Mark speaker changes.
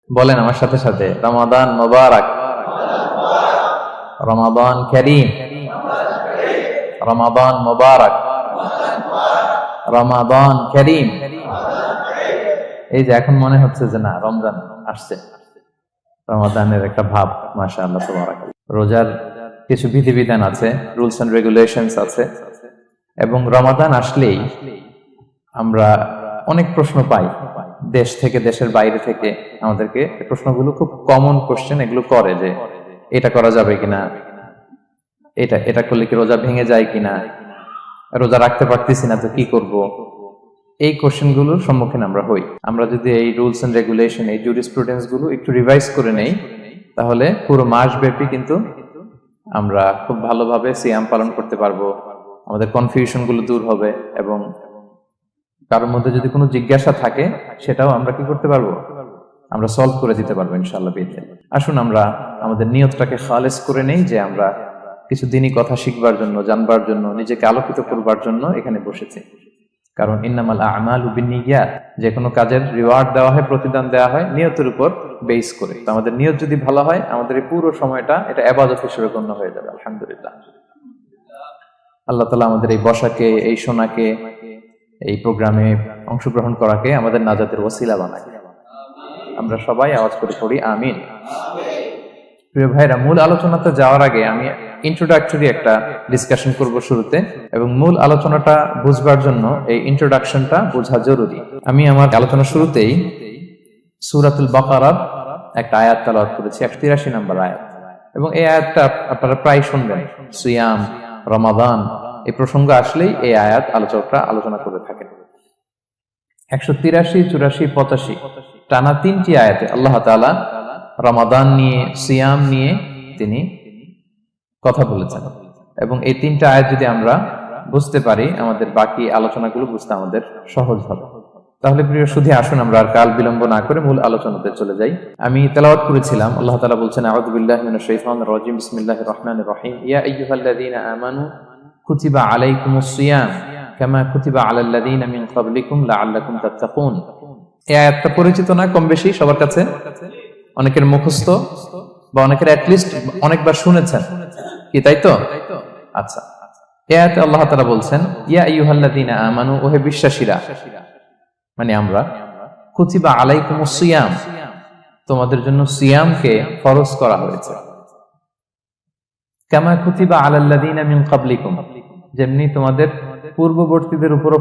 Speaker 1: বলেন আমার সাথে সাথে, রমাদান মোবারক, রমাদান কারীম, রমাদান মোবারক, রমাদান কারীম। এই যে এখন মনে হচ্ছে যে না রমজান আসছে, রমাদানের একটা ভাব, মাশাআল্লাহ তাবারাকাল্লাহ। রোজার কিছু বিধিবিধান আছে, রুলস এন্ড রেগুলেশনস আছে, এবং রমাদান আসলেই আমরা অনেক প্রশ্ন পাই দেশ থেকে, দেশের বাইরে থেকে। আমাদেরকে প্রশ্নগুলো খুব কমন কোশ্চেন এগুলো করে যে এটা করা যাবে কিনা, এটা এটা করলে কি রোজা ভেঙে যায় কিনা, রোজা রাখতে পারতেছি না তো কি করব। এই কোশ্চেন গুলোর সম্মুখীন আমরা হই। আমরা যদি এই রুলস এন্ড রেগুলেশন, এই জুরিসপ্রুডেন্স গুলো একটু রিভাইজ করে নেই, তাহলে পুরো মাস ব্যাপী কিন্তু আমরা খুব ভালোভাবে সিয়াম পালন করতে পারবো। আমাদের কনফিউশন গুলো দূর হবে, এবং কারোর মধ্যে যদি কোনো জিজ্ঞাসা থাকে সেটাও আমরা কি করতে পারবো, আমরা সলভ করে দিতে পারবো ইনশাআল্লাহ বিইذنিল্লাহ। আসুন আমরা আমাদের নিয়তটাকে খালেস করে নেই যে আমরা কিছু দিনই কথা শিখবার জন্য, জানবার জন্য, নিজেকে আলোকিত করবার জন্য এখানে বসেছি। কারণ ইন্নামাল আমালু বিন্নিয়াত, যে কোনো কাজের রিওয়ার্ড দেওয়া হয়, প্রতিদান দেওয়া হয় নিয়তের উপর বেস করে। তো আমাদের নিয়ত যদি ভালো হয়, আমাদের এই পুরো সময়টা এটা ইবাদত হিসেবে গণ্য হয়ে যাবে আলহামদুলিল্লাহ। আল্লাহ তাআলা আমাদের এই বসাকে, এই শোনাকে, এই প্রোগ্রামে অংশগ্রহণ করাকে আমাদের নাজাতের ওসিলা বানায়। আমরা সবাই আওয়াজ করে পড়ি আমিন। প্রিয় ভাইরা, মূল আলোচনাতে যাওয়ার আগে আমি ইন্ট্রোডাক্টরি একটা ডিসকাশন করব শুরুতে, এবং মূল আলোচনাটা বুঝবার জন্য এই ইন্ট্রোডাকশনটা বোঝা জরুরি। আমি আমার আলোচনা শুরুতেই সূরাতুল বাকারার একটা আয়াত তেলাওয়াত করেছি, 183 নম্বর আয়াত, এবং এই আয়াতটা আপনারা প্রায় শুনবেন। সিয়াম, রমাদান এই প্রসঙ্গ আসলেই এই আয়াত আলোচকরা আলোচনা করে থাকেন। 183, 84, 85 টানা 3টি আয়াতে আল্লাহ তাআলা রমাদান নিয়ে, সিয়াম নিয়ে তিনি কথা বলেছেন, এবং এই 3টা আয়াত যদি আমরা বুঝতে পারি, আমাদের বাকি আলোচনাগুলো বুঝতে আমাদের সহজ হবে। তাহলে প্রিয় সুধী, আসুন আমরা আর কাল বিলম্ব না করে মূল আলোচনাতে চলে যাই। আমি তেলাওয়াত করেছিলাম, আল্লাহ তাআলা বলছেন, আউযু বিল্লাহি মিনাশ শাইতানির রাজীম, বিসমিল্লাহির রহমানির রহিম, ইয়া আইয়ুহাল্লাযীনা আমানু কুতিবা আলাইকুমুস সিয়াম কামা কুতিবা আলাল লাযীনা মিন ক্বাবলিকুম লাআল্লাকুম তাত্তাকুন। এই আয়াতটা পরিচিত না কম বেশি সবার কাছে? অনেকের মুখস্থ, বা অনেকের অ্যাট লিস্ট অনেকবার শুনেছেন কি, তাই তো? আচ্ছা, এই আয়াতে আল্লাহ তাআলা বলছেন, ইয়া আইয়ুহাল্লাযীনা আমানু, ওহে বিশ্বাসীরা, মানে আমরা, কুতিবা আলাইকুমুস সিয়াম, তোমাদের জন্য সিয়ামকে ফরজ করা হয়েছে, কামা কুতিবা আলাল লাযীনা মিন ক্বাবলিকুম, যেমনি তোমাদের পূর্ববর্তীদের উপর